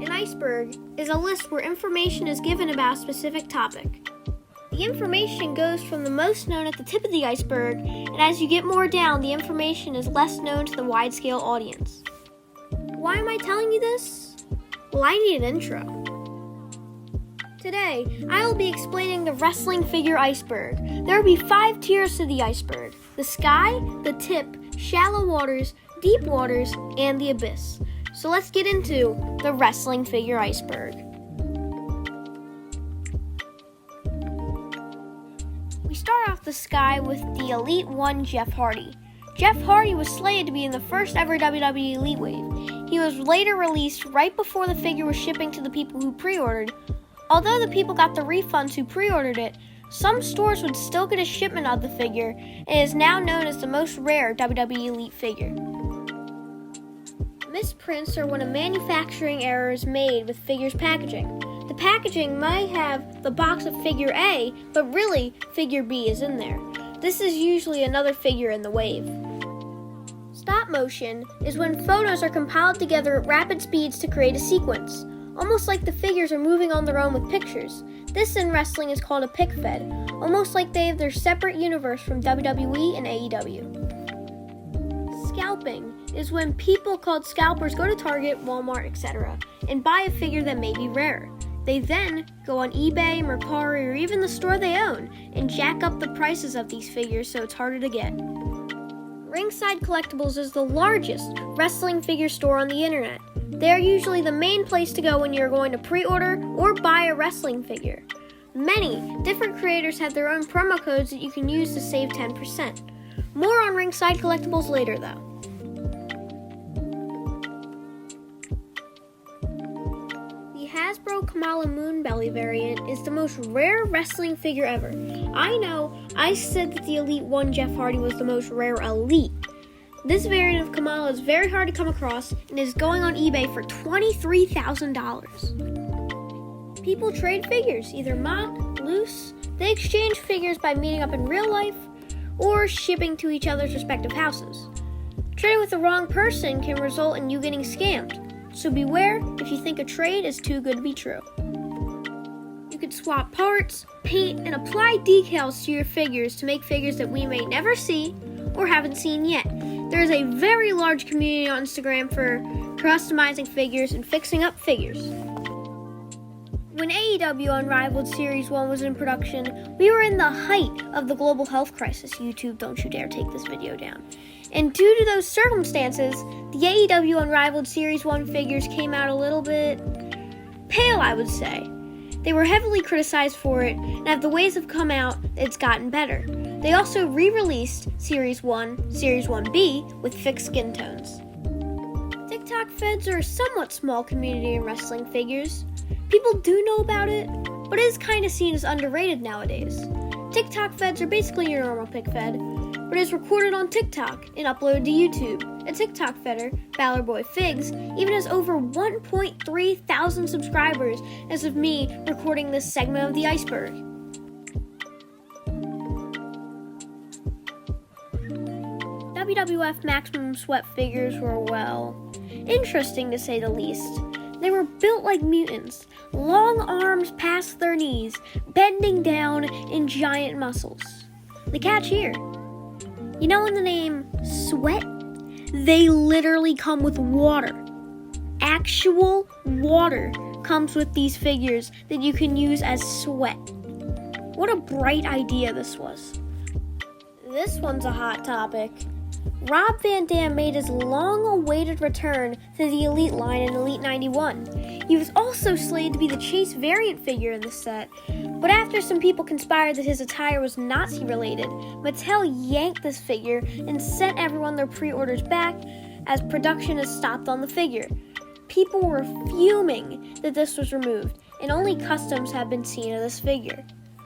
An iceberg is a list where information is given about a specific topic. The information goes from the most known at the tip of the iceberg, and as you get more down, the information is less known to the wide-scale audience. Why am I telling you this? Well, I need an intro. Today, I will be explaining the wrestling figure iceberg. There will be 5 tiers to the iceberg: the sky, the tip, shallow waters, deep waters, and the abyss. So let's get into the wrestling figure iceberg. We start off the sky with the Elite 1 Jeff Hardy. Jeff Hardy was slated to be in the first ever WWE Elite Wave. He was later released right before the figure was shipping to the people who pre-ordered. Although the people got the refunds who pre-ordered it, some stores would still get a shipment of the figure, and is now known as the most rare WWE Elite figure. Misprints are when a manufacturing error is made with figure's packaging. The packaging might have the box of figure A, but really figure B is in there. This is usually another figure in the wave. Stop motion is when photos are compiled together at rapid speeds to create a sequence, almost like the figures are moving on their own with pictures. This in wrestling is called a pic fed, almost like they have their separate universe from WWE and AEW. Scalping is when people called scalpers go to Target, Walmart, etc. and buy a figure that may be rare. They then go on eBay, Mercari, or even the store they own and jack up the prices of these figures so it's harder to get. Ringside Collectibles is the largest wrestling figure store on the internet. They are usually the main place to go when you're going to pre-order or buy a wrestling figure. Many different creators have their own promo codes that you can use to save 10%. More on Ringside Collectibles later though. Hasbro Kamala Moonbelly variant is the most rare wrestling figure ever. I know I said that the Elite 1 Jeff Hardy was the most rare Elite. This variant of Kamala is very hard to come across and is going on eBay for $23,000. People trade figures, either mock, loose. They exchange figures by meeting up in real life or shipping to each other's respective houses. Trading with the wrong person can result in you getting scammed. So beware if you think a trade is too good to be true. You can swap parts, paint, and apply decals to your figures to make figures that we may never see or haven't seen yet. There is a very large community on Instagram for customizing figures and fixing up figures. When AEW Unrivaled Series 1 was in production, we were in the height of the global health crisis. YouTube, don't you dare take this video down. And due to those circumstances, the AEW Unrivaled Series 1 figures came out a little bit pale, I would say. They were heavily criticized for it, and as the waves have come out, it's gotten better. They also re-released Series 1, Series 1B with fixed skin tones. TikTok feds are a somewhat small community in wrestling figures. People do know about it, but it is kind of seen as underrated nowadays. TikTok feds are basically your normal pic fed, but is recorded on TikTok and uploaded to YouTube. A TikTok fedder, Balor Boy Figs, even has over 1.3 thousand subscribers as of me recording this segment of the iceberg. WWF Maximum Sweat figures were, well, interesting to say the least. They were built like mutants, long arms past their knees, bending down in giant muscles. The catch here, you know in the name Sweat? They literally come with water. Actual water comes with these figures that you can use as sweat. What a bright idea this was. This one's a hot topic. Rob Van Dam made his long-awaited return to the Elite line in Elite 91. He was also slated to be the Chase variant figure in the set, but after some people conspired that his attire was Nazi-related, Mattel yanked this figure and sent everyone their pre-orders back as production is stopped on the figure. People were fuming that this was removed, and only customs have been seen of this figure.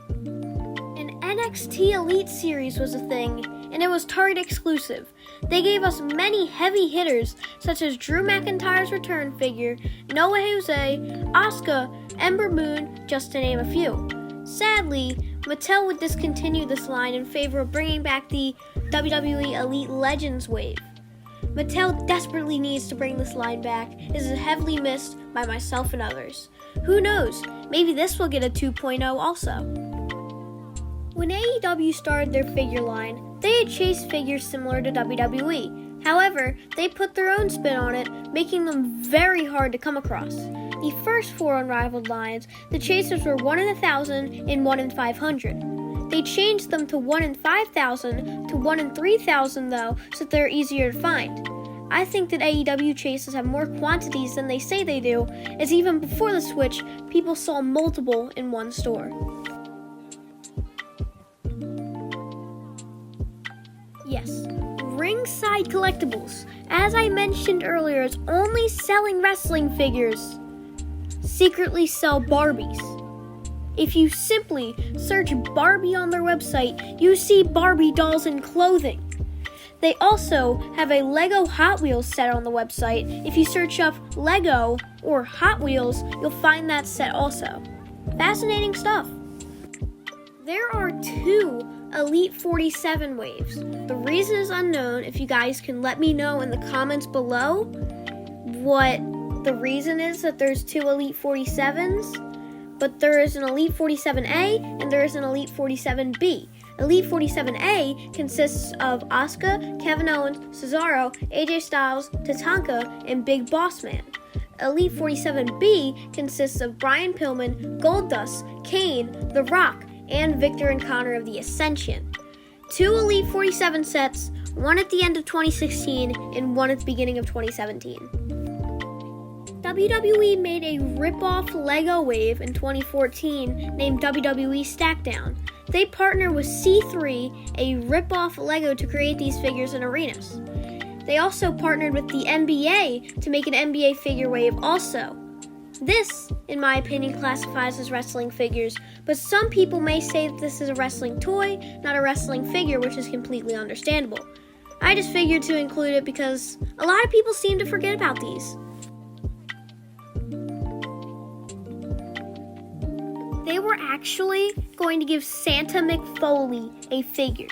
An NXT Elite series was a thing, and it was Target exclusive. They gave us many heavy hitters, such as Drew McIntyre's return figure, Noah Jose, Asuka, Ember Moon, just to name a few. Sadly, Mattel would discontinue this line in favor of bringing back the WWE Elite Legends wave. Mattel desperately needs to bring this line back. It is heavily missed by myself and others. Who knows, maybe this will get a 2.0 also. When AEW started their figure line, they had chase figures similar to WWE. However, they put their own spin on it, making them very hard to come across. The first 4 Unrivaled lines, the chasers were 1 in 1,000 and 1 in 500. They changed them to 1 in 5,000 to 1 in 3,000 though, so that they're easier to find. I think that AEW chases have more quantities than they say they do, as even before the switch, people saw multiple in one store. Yes, Ringside Collectibles, as I mentioned earlier, is only selling wrestling figures. Secretly sell Barbies. If you simply search Barbie on their website, you see Barbie dolls and clothing. They also have a Lego Hot Wheels set on the website. If you search up Lego or Hot Wheels, you'll find that set also. Fascinating stuff. There are 2 Elite 47 waves. The reason is unknown. If you guys can let me know in the comments below what the reason is that there's 2 Elite 47s, but there is an Elite 47A and there is an Elite 47B. Elite 47A consists of Asuka, Kevin Owens, Cesaro, AJ Styles, Tatanka, and Big Boss Man. Elite 47B consists of Brian Pillman, Goldust, Kane, The Rock, and Victor and Connor of the Ascension. 2 Elite 47 sets, one at the end of 2016 and one at the beginning of 2017. WWE made a rip-off Lego wave in 2014 named WWE Stackdown. They partnered with C3, a rip-off Lego, to create these figures in arenas. They also partnered with the NBA to make an NBA figure wave also. This, in my opinion, classifies as wrestling figures, but some people may say that this is a wrestling toy, not a wrestling figure, which is completely understandable. I just figured to include it because a lot of people seem to forget about these. They were actually going to give Santa McFoley a figure.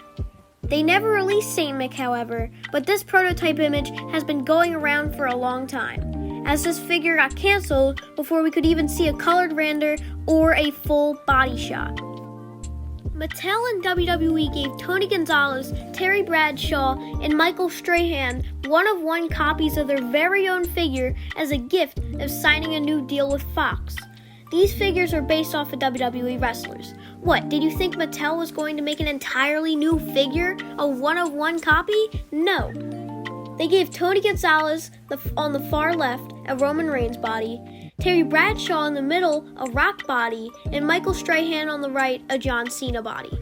They never released Saint Mick, however, but this prototype image has been going around for a long time, as this figure got canceled before we could even see a colored render or a full body shot. Mattel and WWE gave Tony Gonzalez, Terry Bradshaw, and Michael Strahan one-of-one copies of their very own figure as a gift of signing a new deal with Fox. These figures are based off of WWE wrestlers. What, did you think Mattel was going to make an entirely new figure, a one-of-one copy? No. They gave Tony Gonzalez on the far left a Roman Reigns body, Terry Bradshaw in the middle a Rock body, and Michael Strahan on the right a John Cena body.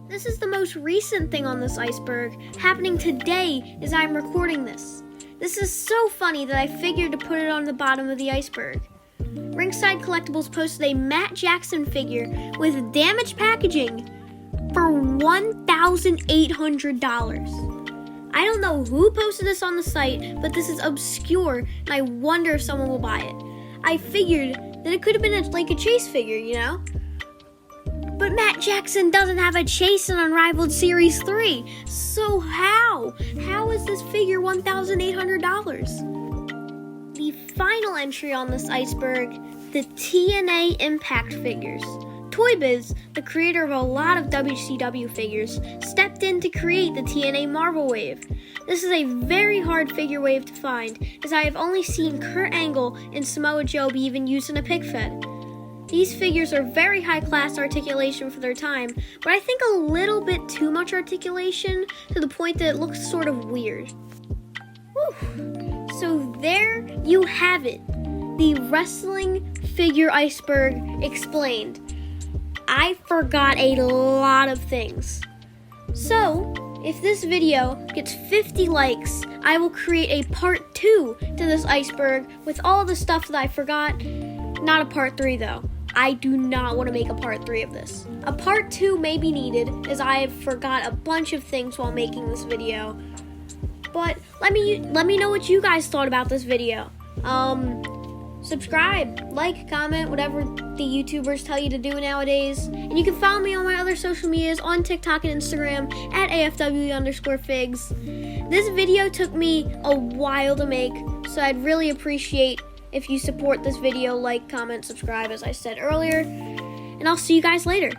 This is the most recent thing on this iceberg, happening today as I'm recording this. This is so funny that I figured to put it on the bottom of the iceberg. Ringside Collectibles posted a Matt Jackson figure with damaged packaging for $1,800. I don't know who posted this on the site, but this is obscure and I wonder if someone will buy it. I figured that it could have been like a Chase figure, you know? But Matt Jackson doesn't have a Chase in Unrivaled Series 3, so how? How is this figure $1,800? The final entry on this iceberg, the TNA Impact figures. Toy Biz, the creator of a lot of WCW figures, stepped in to create the TNA Marvel Wave. This is a very hard figure wave to find, as I have only seen Kurt Angle and Samoa Joe be even used in a pig fed. These figures are very high class articulation for their time, but I think a little bit too much articulation to the point that it looks sort of weird. Whew. So there you have it, the wrestling figure iceberg explained. I forgot a lot of things. So, if this video gets 50 likes, I will create a part 2 to this iceberg with all the stuff that I forgot. Not a part 3 though. I do not want to make a part 3 of this. A part 2 may be needed, as I have forgot a bunch of things while making this video. But let me know what you guys thought about this video. Subscribe, like, comment, whatever the YouTubers tell you to do nowadays. And you can follow me on my other social medias on TikTok and Instagram at AFWE_figs. This video took me a while to make, so I'd really appreciate if you support this video, like, comment, subscribe, as I said earlier, and I'll see you guys later.